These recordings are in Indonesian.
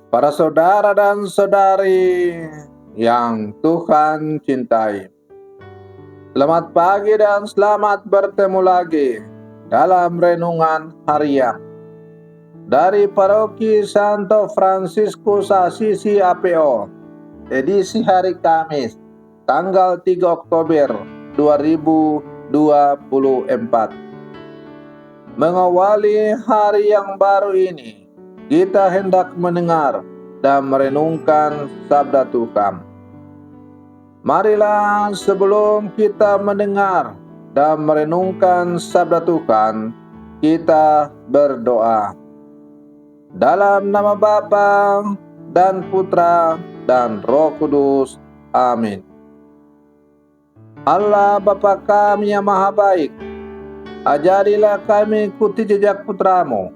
Para saudara dan saudari yang Tuhan cintai, selamat pagi dan selamat bertemu lagi dalam renungan harian dari Paroki Santo Fransiskus Assisi APO, edisi hari Kamis, tanggal 3 Oktober 2024. Mengawali hari yang baru ini, kita hendak mendengar dan merenungkan sabda Tuhan. Marilah sebelum kita mendengar dan merenungkan sabda Tuhan, kita berdoa. Dalam nama Bapa dan Putra dan Roh Kudus. Amin. Allah Bapa kami yang maha baik, ajarilah kami ikuti jejak putramu.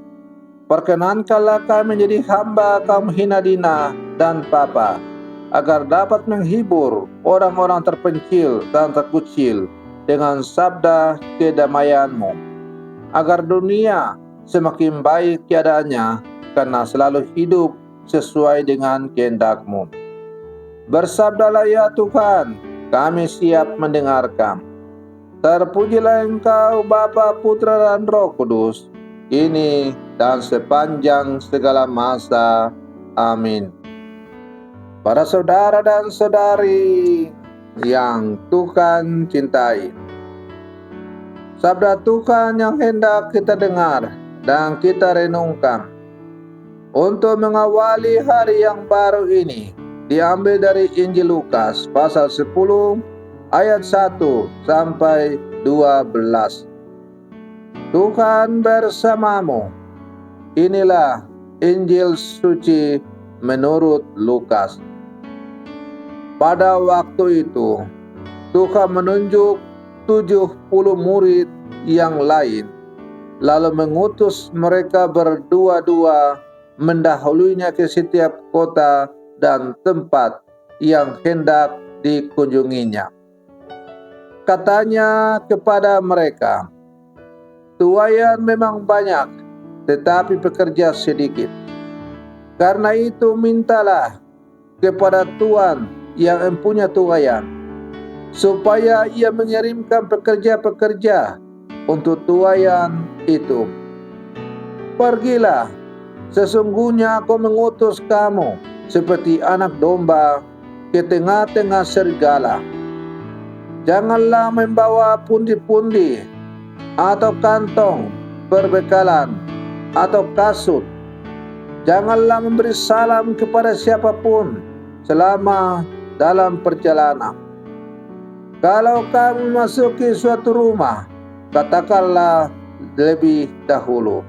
Perkenankanlah kami menjadi hamba kaum hina dina dan papa, agar dapat menghibur orang-orang terpencil dan terkucil dengan sabda kedamaian-Mu, agar dunia semakin baik keadaannya karena selalu hidup sesuai dengan kehendak-Mu. Bersabdalah ya Tuhan, kami siap mendengarkan. Terpujilah Engkau Bapa, Putra dan Roh Kudus, kini dan sepanjang segala masa. Amin. Para saudara dan saudari yang Tuhan cintai, sabda Tuhan yang hendak kita dengar dan kita renungkan untuk mengawali hari yang baru ini diambil dari Injil Lukas pasal 10 ayat 1 sampai 12. Tuhan bersamamu. Inilah Injil suci menurut Lukas. Pada waktu itu, Tuhan menunjuk 70 murid yang lain, lalu mengutus mereka berdua-dua mendahulunya ke setiap kota dan tempat yang hendak dikunjunginya. Katanya kepada mereka, tuaian memang banyak, tetapi pekerja sedikit. Karena itu mintalah kepada Tuhan yang mempunyai tuaian, supaya ia mengirimkan pekerja-pekerja untuk tuaian itu. Pergilah, sesungguhnya aku mengutus kamu seperti anak domba ke tengah-tengah serigala. Janganlah membawa pundi-pundi atau kantong perbekalan atau kasut. Janganlah memberi salam kepada siapapun selama dalam perjalanan. Kalau kamu memasuki suatu rumah, katakanlah lebih dahulu,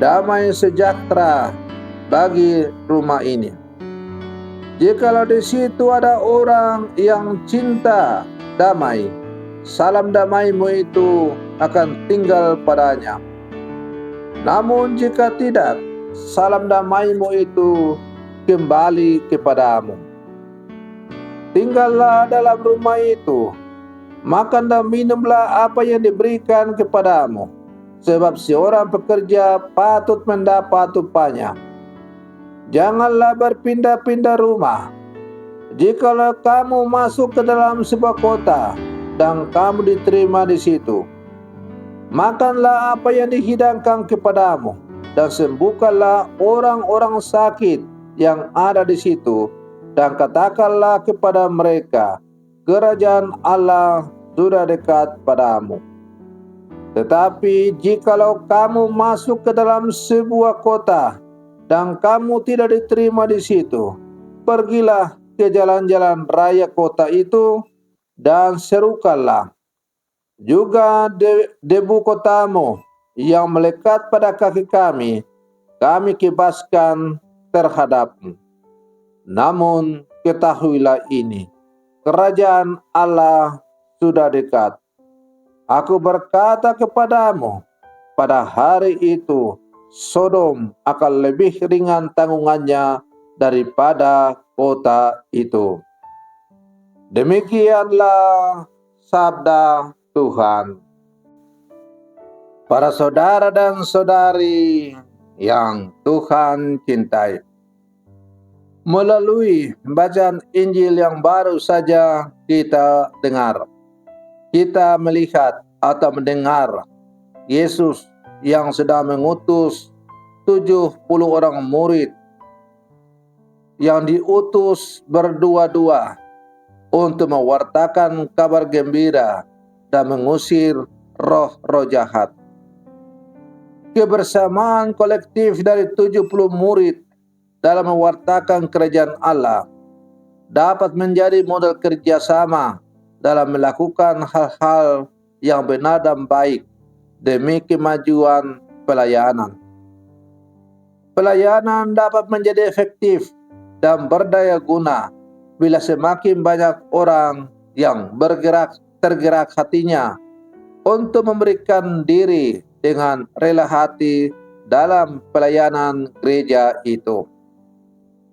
damai sejahtera bagi rumah ini. Jikalau di situ ada orang yang cinta damai, salam damaimu itu akan tinggal padanya. Namun jika tidak, salam damaimu itu kembali kepadamu. Tinggallah dalam rumah itu, makan dan minumlah apa yang diberikan kepadamu, sebab seorang pekerja patut mendapat upahnya. Janganlah berpindah-pindah rumah. Jikalau kamu masuk ke dalam sebuah kota dan kamu diterima di situ, makanlah apa yang dihidangkan kepadamu dan sembuhkanlah orang-orang sakit yang ada di situ, dan katakanlah kepada mereka, kerajaan Allah sudah dekat padamu. Tetapi jikalau kamu masuk ke dalam sebuah kota dan kamu tidak diterima di situ, pergilah ke jalan-jalan raya kota itu dan serukanlah juga debu kotamu yang melekat pada kaki kami kibaskan terhadapmu. Namun ketahuilah ini, kerajaan Allah sudah dekat. Aku berkata kepadamu, pada hari itu Sodom akan lebih ringan tanggungannya daripada kota itu. Demikianlah sabda Tuhan. Para saudara dan saudari yang Tuhan cintai, Melalui bacaan Injil yang baru saja kita dengar, kita melihat atau mendengar Yesus yang sedang mengutus 70 orang murid yang diutus berdua-dua untuk mewartakan kabar gembira dan mengusir roh-roh jahat. Kebersamaan kolektif dari 70 murid dalam mewartakan kerajaan Allah dapat menjadi model kerjasama dalam melakukan hal-hal yang benar dan baik demi kemajuan pelayanan. Pelayanan dapat menjadi efektif dan berdaya guna bila semakin banyak orang yang tergerak hatinya untuk memberikan diri dengan rela hati dalam pelayanan gereja itu.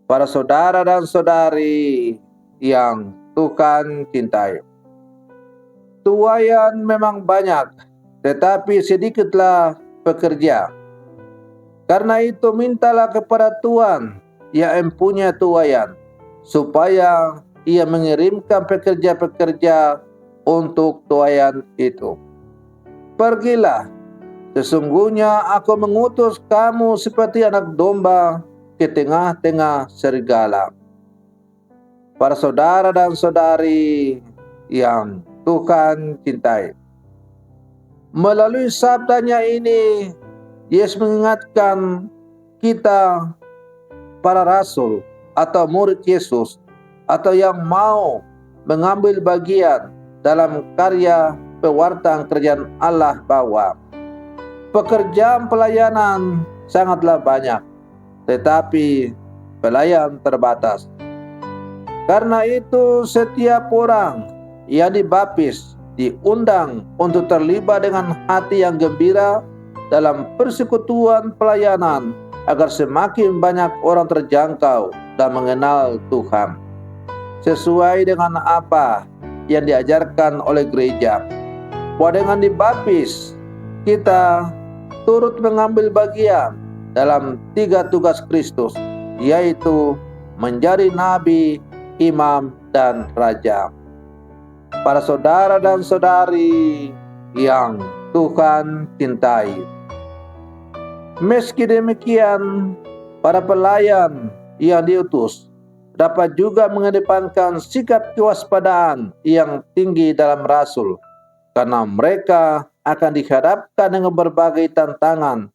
Para saudara dan saudari yang Tuhan cintai, tuaian memang banyak, tetapi sedikitlah pekerja. Karena itu mintalah kepada Tuhan yang mempunyai tuaian, supaya Ia mengirimkan pekerja-pekerja untuk tuaian itu. Pergilah, sesungguhnya aku mengutus kamu seperti anak domba ke tengah-tengah serigala. Para saudara dan saudari yang Tuhan cintai, melalui sabdanya ini, Yesus mengingatkan kita, para rasul atau murid Yesus, atau yang mau mengambil bagian dalam karya pewartaan kerajaan Allah, bahwa pekerjaan pelayanan sangatlah banyak, tetapi pelayan terbatas. Karena itu setiap orang yang dibaptis diundang untuk terlibat dengan hati yang gembira dalam persekutuan pelayanan, agar semakin banyak orang terjangkau dan mengenal Tuhan, sesuai dengan apa yang diajarkan oleh gereja, bahwa dengan dibaptis kita turut mengambil bagian dalam 3 tugas Kristus, yaitu menjadi nabi, imam, dan raja. Para saudara dan saudari yang Tuhan cintai, meski demikian, para pelayan yang diutus dapat juga mengedepankan sikap kewaspadaan yang tinggi dalam rasul, karena mereka akan dihadapkan dengan berbagai tantangan,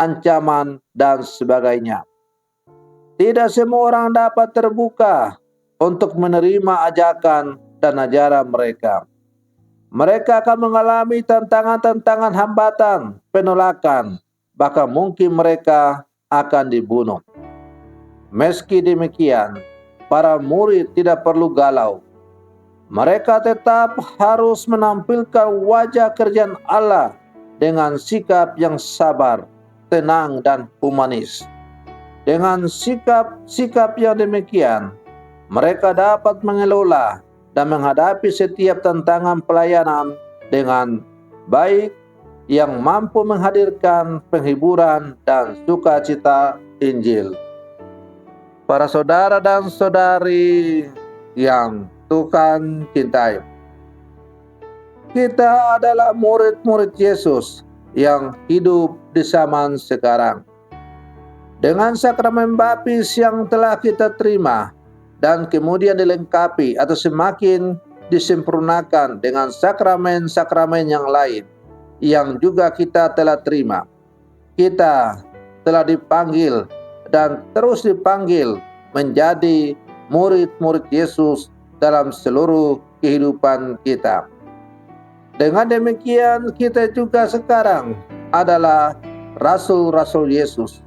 ancaman, dan sebagainya. Tidak semua orang dapat terbuka untuk menerima ajakan dan ajaran mereka. Mereka akan mengalami tantangan-tantangan, hambatan, penolakan, bahkan mungkin mereka akan dibunuh. Meski demikian, para murid tidak perlu galau. Mereka tetap harus menampilkan wajah kerajaan Allah dengan sikap yang sabar, tenang, dan humanis. Dengan sikap yang demikian, mereka dapat mengelola dan menghadapi setiap tantangan pelayanan dengan baik, yang mampu menghadirkan penghiburan dan sukacita Injil. Para saudara dan saudari yang Tuhan cintai, kita adalah murid-murid Yesus yang hidup di zaman sekarang. Dengan sakramen baptis yang telah kita terima dan kemudian dilengkapi atau semakin disempurnakan dengan sakramen-sakramen yang lain yang juga kita telah terima, kita telah dipanggil dan terus dipanggil menjadi murid-murid Yesus dalam seluruh kehidupan kita. Dengan demikian, kita juga sekarang adalah rasul-rasul Yesus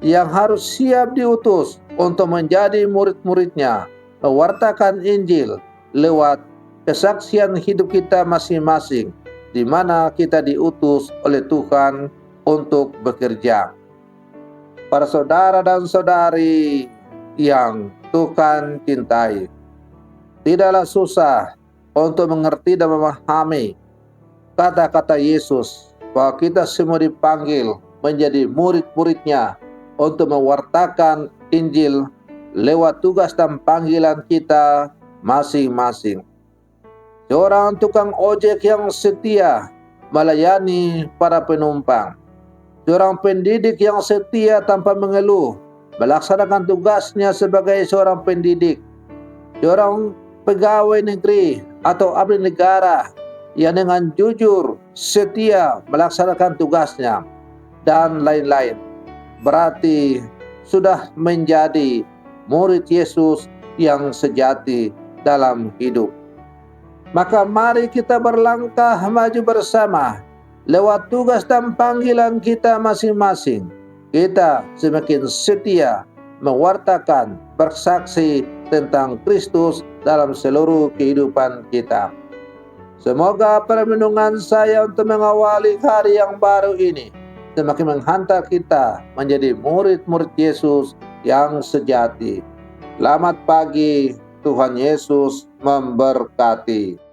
yang harus siap diutus untuk menjadi murid-muridnya, mewartakan Injil lewat kesaksian hidup kita masing-masing, di mana kita diutus oleh Tuhan untuk bekerja. Para saudara dan saudari yang Tuhan cintai, tidaklah susah untuk mengerti dan memahami kata-kata Yesus bahwa kita semua dipanggil menjadi murid-muridnya untuk mewartakan Injil lewat tugas dan panggilan kita masing-masing. Seorang tukang ojek yang setia melayani para penumpang. Seorang pendidik yang setia tanpa mengeluh melaksanakan tugasnya sebagai seorang pendidik. Seorang pegawai negeri atau abdi negara yang dengan jujur, setia melaksanakan tugasnya, dan lain-lain. Berarti sudah menjadi murid Yesus yang sejati dalam hidup. Maka mari kita berlangkah maju bersama lewat tugas dan panggilan kita masing-masing. Kita semakin setia mewartakan, bersaksi tentang Kristus dalam seluruh kehidupan kita. Semoga perlindungan saya untuk mengawali hari yang baru ini semakin menghantar kita menjadi murid-murid Yesus yang sejati. Selamat pagi, Tuhan Yesus memberkati.